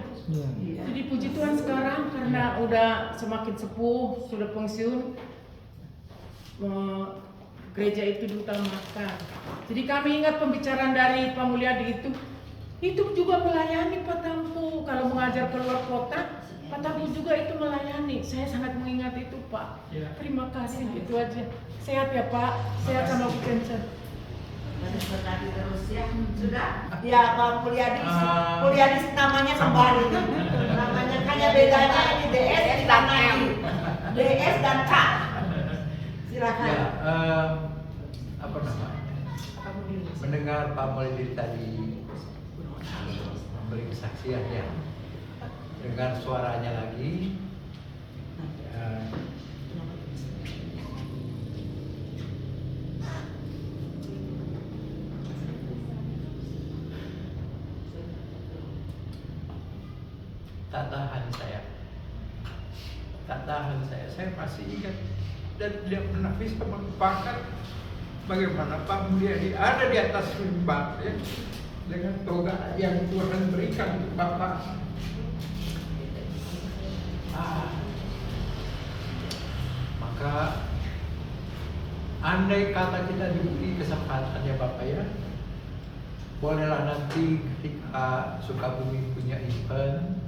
Jadi puji Tuhan sekarang karena udah semakin sepuh, sudah pensiun, gereja itu diutamakan. Jadi kami ingat pembicaraan dari Pak Mulyadi itu juga melayani Pak Tampu. Kalau mengajar ke luar kota, Pak Tampu juga itu melayani. Saya sangat mengingat itu Pak. Ya. Terima kasih, itu aja. Sehat ya Pak, sehat sama Bu Kencan. harus berkati terus ya. Sudah? Ya Pak Mulyadi, Ah. Mulyadi namanya kembali. Namanya hanya bedanya ini DS dan M. DS dan K. Silakan. Ya, apa namanya? Mendengar Pak Mulyadi tadi memberi kesaksian ya, dengar suaranya lagi, tak tahan saya, saya masih ingat dan tidak pernah bisa melupakan bagaimana Pak Mulyadi ada di atas mimbar ya, dengan toga yang Tuhan berikan untuk Bapak. Maka andai kata kita diberi kesempatan ya Bapak ya, bolehlah nanti ketika Sukabumi punya event,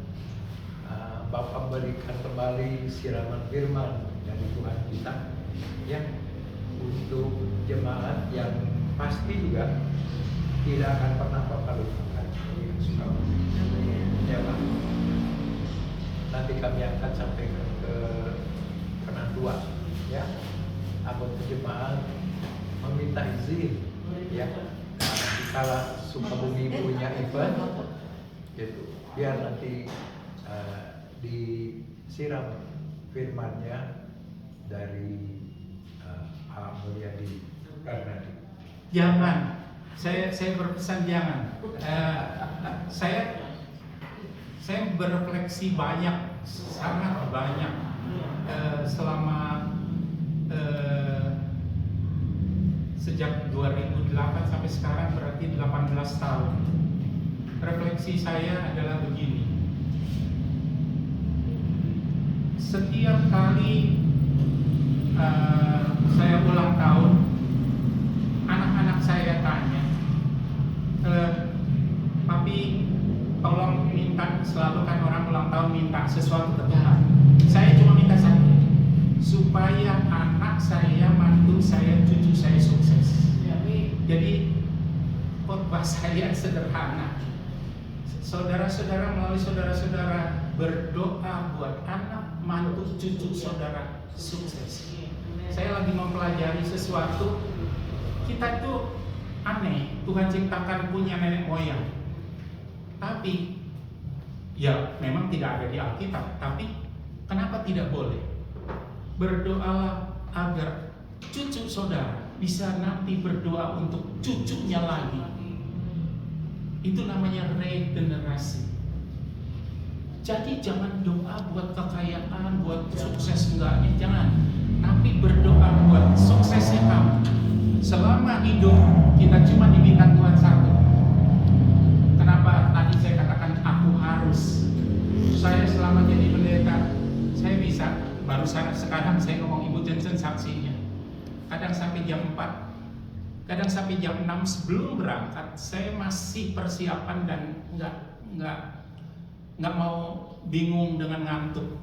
Bapak berikan kembali siraman firman dari Tuhan kita ya, untuk jemaat yang pasti juga tidak akan pernah Bapak lupakan di Sukabumi. Ya Pak. Nanti kami akan sampaikan ke Penantua ya, anggota jemaat meminta izin ya, kalau Sukabumi punya event gitu, biar nanti disiram firman-Nya dari Pak Mulyadi Karnadi. Jangan, saya berpesan jangan. Saya berefleksi banyak, sangat banyak selama sejak 2008 sampai sekarang, berarti 18 tahun. Refleksi saya adalah begini. Setiap kali saya ulang tahun, anak-anak saya tanya, Papi, tolong minta, selalu kan orang ulang tahun minta sesuatu ke Tuhan. Saya cuma minta satu, supaya anak saya, mantu saya, cucu saya sukses. Jadi khotbah saya sederhana. Saudara-saudara, melalui saudara-saudara berdoa buat anak, mantu, cucu saudara sukses. Saya lagi mempelajari sesuatu. Kita tuh aneh, Tuhan ciptakan punya nenek moyang. Tapi ya memang tidak ada di Alkitab, tapi kenapa tidak boleh? Berdoalah agar cucu saudara bisa nanti berdoa untuk cucunya lagi. Itu namanya regenerasi. Jadi jangan doa buat kekayaan, buat sukses enggaknya, jangan. Tapi berdoa buat suksesnya kamu. Selama hidup kita cuma diminta Tuhan satu, kenapa tadi saya katakan aku harus. Saya selama jadi pendeta, saya bisa, baru sekarang saya ngomong Ibu Jensen saksinya. Kadang sampai jam 4, kadang sampai jam 6 sebelum berangkat, saya masih persiapan dan nggak mau bingung dengan ngantuk.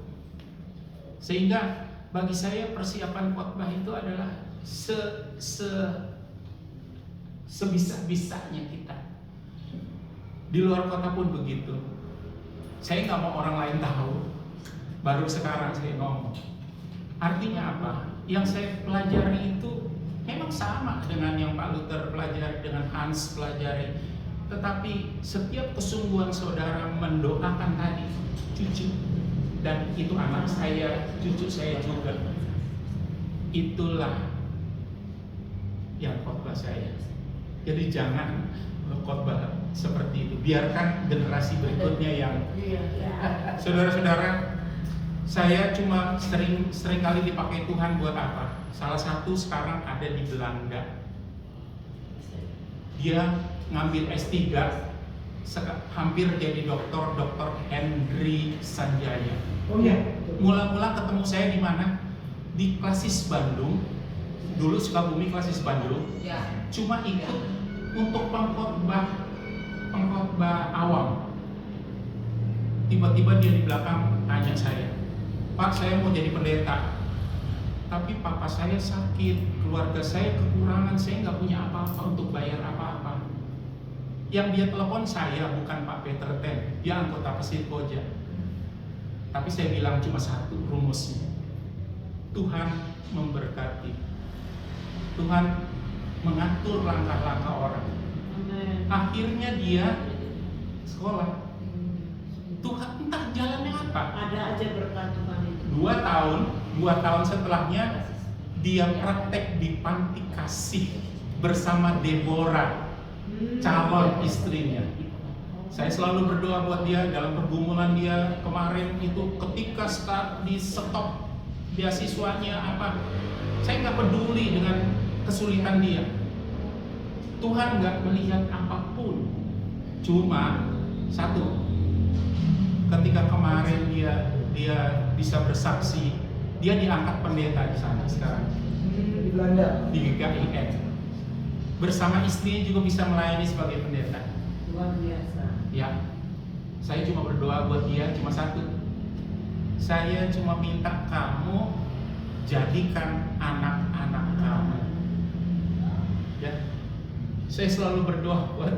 Sehingga bagi saya persiapan khotbah itu adalah sebisa-bisanya kita. Di luar kota pun begitu. Saya nggak mau orang lain tahu. Baru sekarang saya ngomong. Artinya apa? Yang saya pelajari itu memang sama dengan yang Pak Luther pelajari, dengan Hans pelajari. Tetapi setiap kesungguhan saudara mendoakan tadi cucu, dan itu anak saya, cucu saya juga. Itulah yang khotbah saya. Jadi jangan khotbah seperti itu. Biarkan generasi berikutnya yang saudara-saudara, saya cuma sering kali dipakai Tuhan buat apa? Salah satu sekarang ada di Belanda. Dia ngambil S3, hampir jadi dokter Henry Sanjaya. Oh iya. Mula-mula ketemu saya di mana? Di Klasis Bandung. Dulu Sukabumi Klasis Bandung. Ya. Cuma ikut untuk pengkhotbah awam. Tiba-tiba dia di belakang tanya saya, "Pak, saya mau jadi pendeta, tapi papa saya sakit, keluarga saya kekurangan, saya nggak punya apa-apa untuk bayar apa-apa." Yang dia telepon saya bukan Pak Peter Ten, dia anggota Pasir Koja. Tapi saya bilang cuma satu rumusnya: Tuhan memberkati, Tuhan mengatur langkah-langkah orang. Akhirnya dia sekolah. Tuhan entah jalannya apa. Ada aja berkat Tuhan itu. 2 tahun setelahnya dia praktek di panti kasih bersama Deborah, calon istrinya. Saya selalu berdoa buat dia dalam pergumulan dia kemarin itu, ketika di stop beasiswanya apa, saya nggak peduli dengan kesulitan dia. Tuhan nggak melihat apapun, cuma satu, ketika kemarin dia bisa bersaksi, dia diangkat pendeta di sana sekarang Di Belanda. di GKIN. Bersama istrinya juga bisa melayani sebagai pendeta. Luar biasa. Ya, saya cuma berdoa buat dia cuma satu. Saya cuma minta kamu jadikan anak-anak kamu. Ya, saya selalu berdoa buat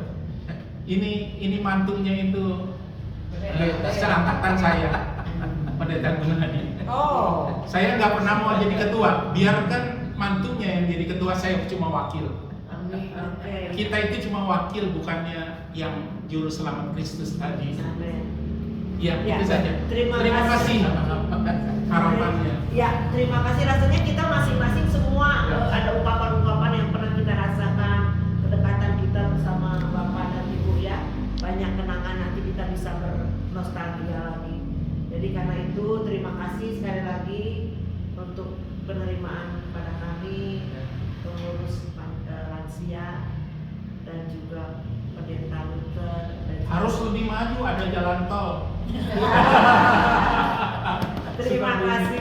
ini mantunya itu seangkatan saya, Pendeta Gunadi. Oh. Saya nggak pernah mau jadi ketua, biarkan mantunya yang jadi ketua, saya cuma wakil. Amin. Oke. Kita itu cuma wakil, bukannya yang juru selamat Kristus tadi. Amin. Ya, Ya, itu saja. terima kasih kasih. harapannya. Ya, terima kasih. Rasanya kita masing-masing semua ada ungkapan-ungkapan yang pernah kita rasakan, kedekatan kita bersama Bapak dan Ibu ya. Banyak kenangan, nanti kita bisa bernostalgia lagi. Jadi karena itu terima kasih sekali lagi untuk penerimaan kepada kami, pengurus lansia dan juga pendeta Luther. Harus lebih maju, ada jalan tol. Terima kasih.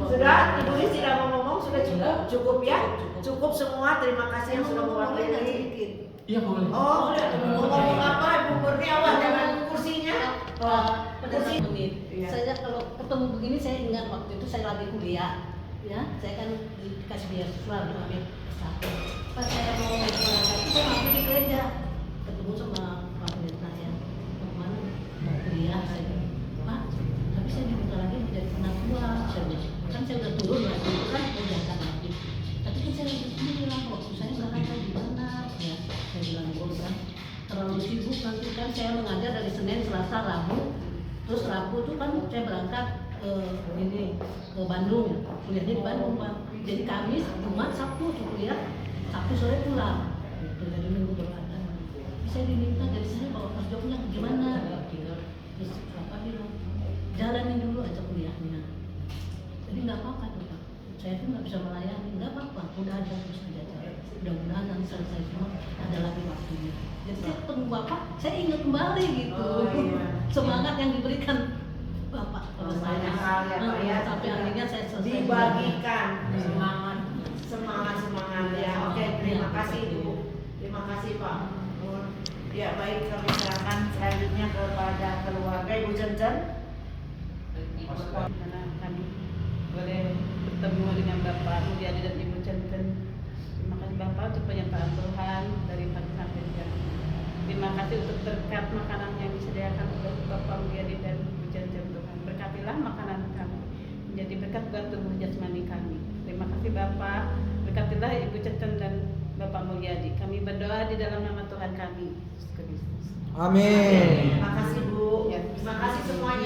Sudah, Ibu Lis tidak mau ngomong, sudah cukup ya. Cukup semua. Terima kasih yang sudah mewakili. Iya boleh. Oh, mau ngomong apa Ibu Murni? Awas jangan kursinya. Kursi menit. Iya. Saya kalau ketemu begini saya ingat waktu itu saya lagi kuliah, ya. Saya kan dikasih beasiswa untuk ambil S1. Pas saya mau berangkat itu saya mampir di gereja, ketemu sama Pak Pendeta ya. Kemana? Mau kuliah saya. Pak, tapi saya diminta lagi menjadi penatua. Kan saya udah turun lagi, kan udah kan lagi. Tapi kan saya bilang waktu saya nggak tahu di mana ya. Saya bilang kan terlalu sibuk, nanti kan saya mengajar dari Senin, Selasa, Rabu. Terus Rabu tuh kan saya berangkat ke Bandung, kuliahnya di Bandung Pak. Jadi Kamis, Jumat, Sabtu tuh kuliah, Sabtu sore pulang. Gitu, dari minggu berkata. Bisa diminta dari sini bawa pas jobnya gimana? Terus apa bilang, jalanin dulu aja kuliahnya. Jadi nggak apa-apa tuh Pak. saya tuh nggak bisa melayani, nggak apa-apa, udah ada terus aja. Mudah-mudahan nanti selesai semua ada lagi waktunya. Jadi saya ketemu Bapak, saya ingat kembali gitu. Oh, iya. Semangat yang diberikan Bapak pada saya. Banyak hal ya Pak ya. Sampai akhirnya saya selesai. Dibagikan Semangat. semangat ya. Oke, terima kasih Bu. Terima kasih Pak. Ya baik, kami serahkan selanjutnya kepada keluarga Ibu Cen-Cen. Karena kami boleh bertemu dengan Bapak Mulyadi dan Ibu Cen-Cen. Terima kasih Bapak untuk penyertaan Tuhan dari pagi sampai siang. Terima kasih untuk berkat makanan yang disediakan oleh Bapak Mulyadi dan Ibu Cen-Cen Tuhan. Berkatilah makanan kami menjadi berkat buat tubuh jasmani kami. Terima kasih Bapak. Berkatilah Ibu Cen-Cen dan Bapak Mulyadi. Kami berdoa di dalam nama Tuhan kami, Yesus Kristus. Amin. Terima kasih Bu. Ya. Terima kasih semuanya.